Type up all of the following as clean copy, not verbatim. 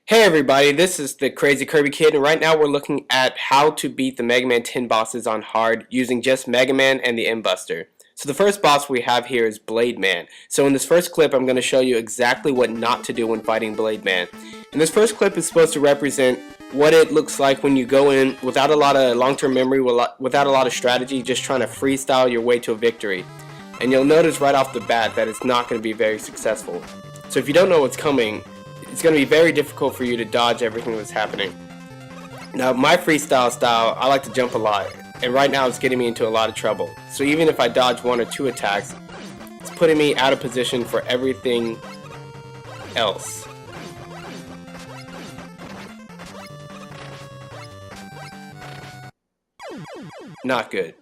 Hey everybody, this is the Crazy Kirby Kid, and right now we're looking at how to beat the Mega Man 10 bosses on hard using just Mega Man and the M-Buster. So the first boss we have here is Blade Man. So in this first clip I'm going to show you exactly what not to do when fighting Blade Man. And this first clip is supposed to represent what it looks like when you go in without a lot of long-term memory, without a lot of strategy, just trying to freestyle your way to a victory. And you'll notice right off the bat that it's not going to be very successful. So if you don't know what's coming, it's going to be very difficult for you to dodge everything that's happening. Now, my freestyle style, I like to jump a lot, and right now it's getting me into a lot of trouble. So even if I dodge one or two attacks, it's putting me out of position for everything else. Not good.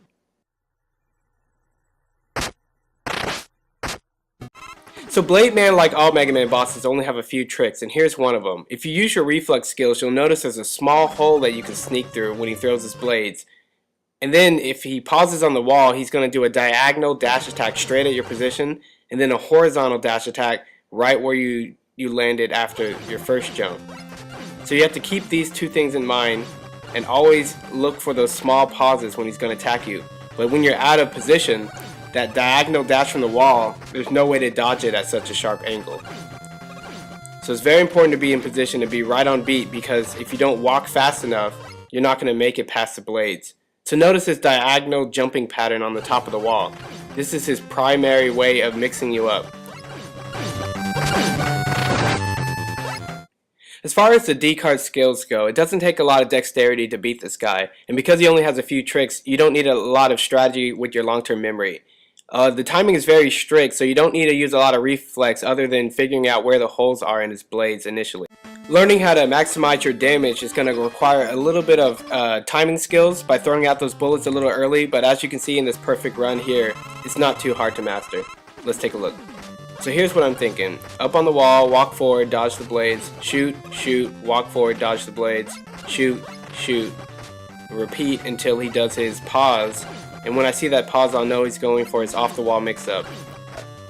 So Blade Man, like all Mega Man bosses, only have a few tricks, and here's one of them. If you use your reflex skills, you'll notice there's a small hole that you can sneak through when he throws his blades. And then if he pauses on the wall, he's going to do a diagonal dash attack straight at your position, and then a horizontal dash attack right where you landed after your first jump. So you have to keep these two things in mind, and always look for those small pauses when he's going to attack you. But when you're out of position, that diagonal dash from the wall, there's no way to dodge it at such a sharp angle. So it's very important to be in position to be right on beat, because if you don't walk fast enough, you're not going to make it past the blades. So notice this diagonal jumping pattern on the top of the wall. This is his primary way of mixing you up. As far as the D-card skills go, it doesn't take a lot of dexterity to beat this guy, and because he only has a few tricks, you don't need a lot of strategy with your long-term memory. The timing is very strict, so you don't need to use a lot of reflex other than figuring out where the holes are in his blades initially. Learning how to maximize your damage is going to require a little bit of timing skills by throwing out those bullets a little early, but as you can see in this perfect run here, it's not too hard to master. Let's take a look. So here's what I'm thinking. Up on the wall, walk forward, dodge the blades, shoot, shoot, walk forward, dodge the blades, shoot, shoot, repeat until he does his pause. And when I see that pause, I'll know he's going for his off-the-wall mix-up.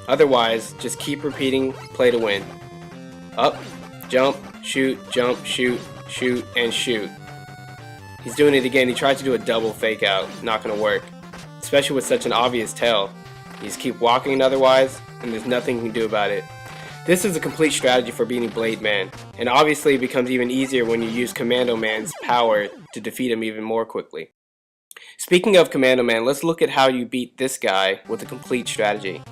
Otherwise, just keep repeating, play to win. Up, jump, shoot, shoot, and shoot. He's doing it again. He tried to do a double fake out. Not going to work. Especially with such an obvious tail. You just keep walking otherwise, and there's nothing you can do about it. This is a complete strategy for beating Blade Man, and obviously it becomes even easier when you use Commando Man's power to defeat him even more quickly. Speaking of Commando Man, let's look at how you beat this guy with a complete strategy.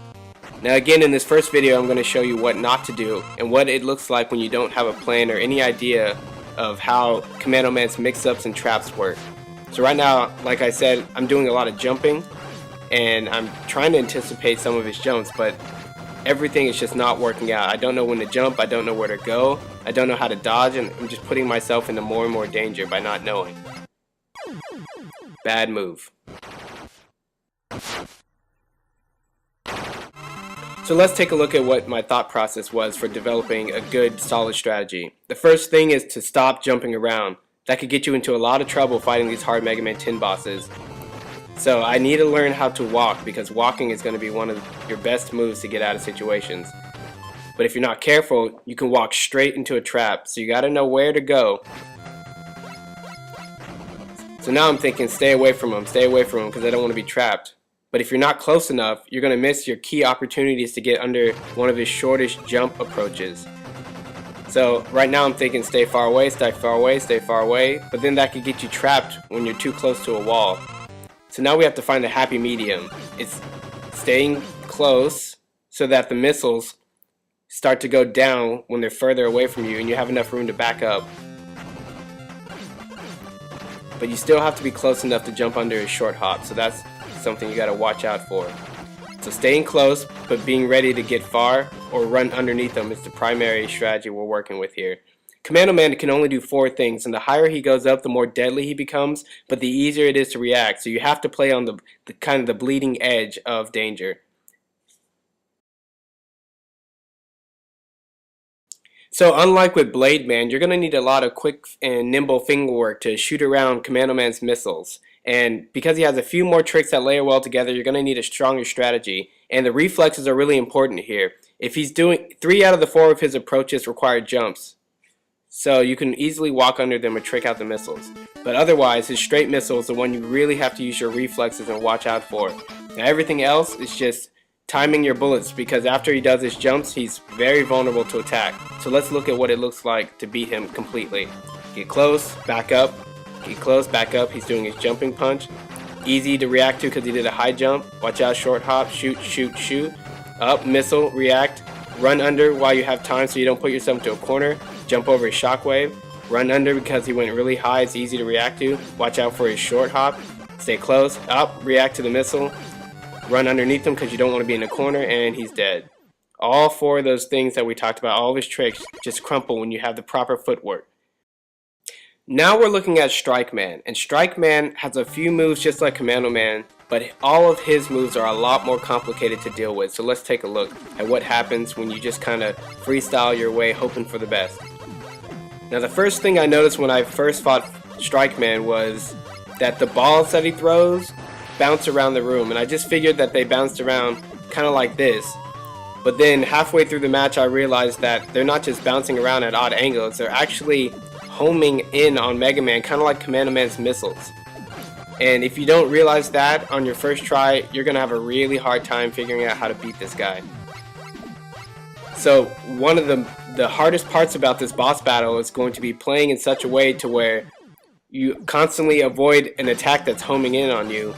Now again, in this first video I'm going to show you what not to do and what it looks like when you don't have a plan or any idea of how Commando Man's mix-ups and traps work. So right now, like I said, I'm doing a lot of jumping and I'm trying to anticipate some of his jumps, but everything is just not working out. I don't know when to jump, I don't know where to go, I don't know how to dodge, and I'm just putting myself into more and more danger by not knowing. Bad move. So let's take a look at what my thought process was for developing a good, solid strategy. The first thing is to stop jumping around. That could get you into a lot of trouble fighting these hard Mega Man 10 bosses. So I need to learn how to walk, because walking is going to be one of your best moves to get out of situations. But if you're not careful, you can walk straight into a trap, so you got to know where to go. So now I'm thinking stay away from him, because I don't want to be trapped. But if you're not close enough, you're going to miss your key opportunities to get under one of his shortest jump approaches. So right now I'm thinking stay far away, stay far away, stay far away, but then that could get you trapped when you're too close to a wall. So now we have to find the happy medium. It's staying close so that the missiles start to go down when they're further away from you and you have enough room to back up. But you still have to be close enough to jump under his short hop, so that's something you got to watch out for. So staying close, but being ready to get far or run underneath them is the primary strategy we're working with here. Commando Man can only do 4 things, and the higher he goes up, the more deadly he becomes, but the easier it is to react. So you have to play on the kind of the bleeding edge of danger. So unlike with Blade Man, you're going to need a lot of quick and nimble finger work to shoot around Commando Man's missiles. And because he has a few more tricks that layer well together, you're going to need a stronger strategy. And the reflexes are really important here. If he's doing 3 out of the 4 of his approaches require jumps. so you can easily walk under them or trick out the missiles. But otherwise, his straight missile is the one you really have to use your reflexes and watch out for. Now everything else is just timing your bullets, because after he does his jumps, he's very vulnerable to attack. So let's look at what it looks like to beat him completely. Get close, back up, get close, back up. He's doing his jumping punch. Easy to react to because he did a high jump. Watch out, short hop, shoot, shoot, shoot. Up, missile, react. Run under while you have time so you don't put yourself into a corner. Jump over his shockwave. Run under because he went really high, it's easy to react to. Watch out for his short hop. Stay close, up, react to the missile. Run underneath him because you don't want to be in a corner, and he's dead. All four of those things that we talked about, all of his tricks, just crumple when you have the proper footwork. Now we're looking at Strike Man, and Strike Man has a few moves just like Commando Man, but all of his moves are a lot more complicated to deal with. So let's take a look at what happens when you just kind of freestyle your way hoping for the best. Now the first thing I noticed when I first fought Strike Man was that the balls that he throws bounce around the room, and I just figured that they bounced around kind of like this. But then halfway through the match I realized that they're not just bouncing around at odd angles, they're actually homing in on Mega Man, kind of like Commando Man's missiles. And if you don't realize that on your first try, you're going to have a really hard time figuring out how to beat this guy. So one of the hardest parts about this boss battle is going to be playing in such a way to where you constantly avoid an attack that's homing in on you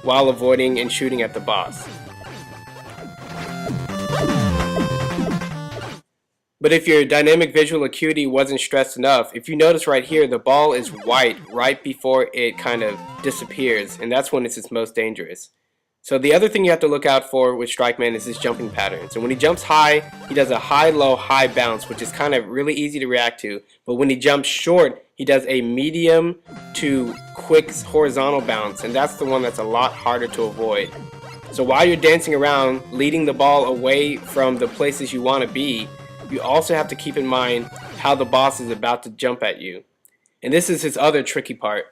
while avoiding and shooting at the boss. But if your dynamic visual acuity wasn't stressed enough, if you notice right here, the ball is white right before it kind of disappears, and that's when it's its most dangerous. So the other thing you have to look out for with Strike Man is his jumping patterns. And when he jumps high, he does a high-low, high bounce, which is kind of really easy to react to. But when he jumps short, he does a medium to quick horizontal bounce, and that's the one that's a lot harder to avoid. So while you're dancing around, leading the ball away from the places you want to be, you also have to keep in mind how the boss is about to jump at you. And this is his other tricky part.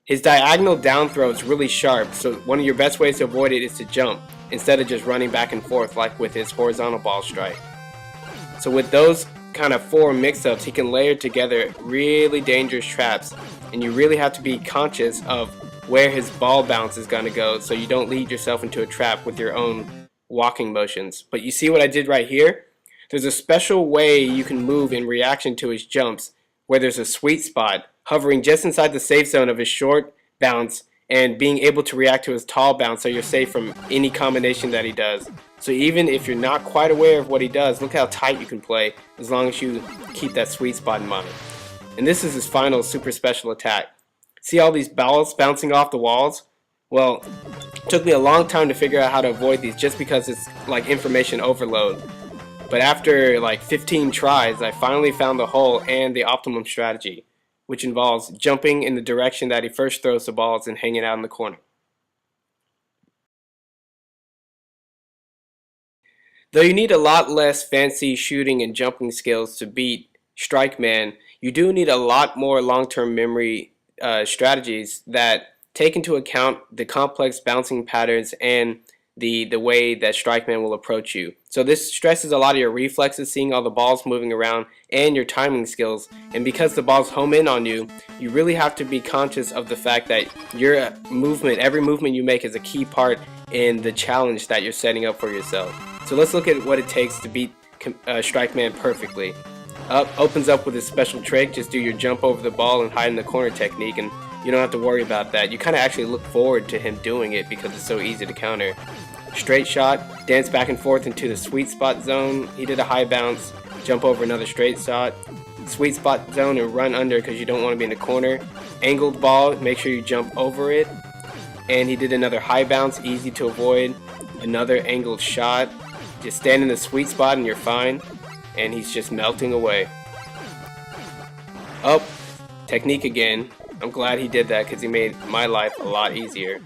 His diagonal down throw is really sharp, so one of your best ways to avoid it is to jump, instead of just running back and forth like with his horizontal ball strike. So with those kind of four mix-ups, he can layer together really dangerous traps, and you really have to be conscious of where his ball bounce is going to go so you don't lead yourself into a trap with your own walking motions. But you see what I did right here? There's a special way you can move in reaction to his jumps, where there's a sweet spot, hovering just inside the safe zone of his short bounce and being able to react to his tall bounce so you're safe from any combination that he does. So even if you're not quite aware of what he does, look how tight you can play as long as you keep that sweet spot in mind. And this is his final super special attack. See all these balls bouncing off the walls? Well, it took me a long time to figure out how to avoid these just because it's like information overload. But after like 15 tries, I finally found the hole and the optimum strategy, which involves jumping in the direction that he first throws the balls and hanging out in the corner. Though you need a lot less fancy shooting and jumping skills to beat Strike Man, you do need a lot more long-term memory strategies that take into account the complex bouncing patterns and the way that Strike Man will approach you. So this stresses a lot of your reflexes, seeing all the balls moving around, and your timing skills. And because the balls home in on you, you really have to be conscious of the fact that your movement, every movement you make, is a key part in the challenge that you're setting up for yourself. So let's look at what it takes to beat Strike Man perfectly. Up opens up with a special trick. Just do your jump over the ball and hide in the corner technique, and you don't have to worry about that. You kind of actually look forward to him doing it because it's so easy to counter. Straight shot, dance back and forth into the sweet spot zone. He did a high bounce, jump over another straight shot. Sweet spot zone and run under because you don't want to be in the corner. Angled ball, make sure you jump over it. And he did another high bounce, easy to avoid. Another angled shot. Just stand in the sweet spot and you're fine. And he's just melting away. Up, technique again. I'm glad he did that because he made my life a lot easier.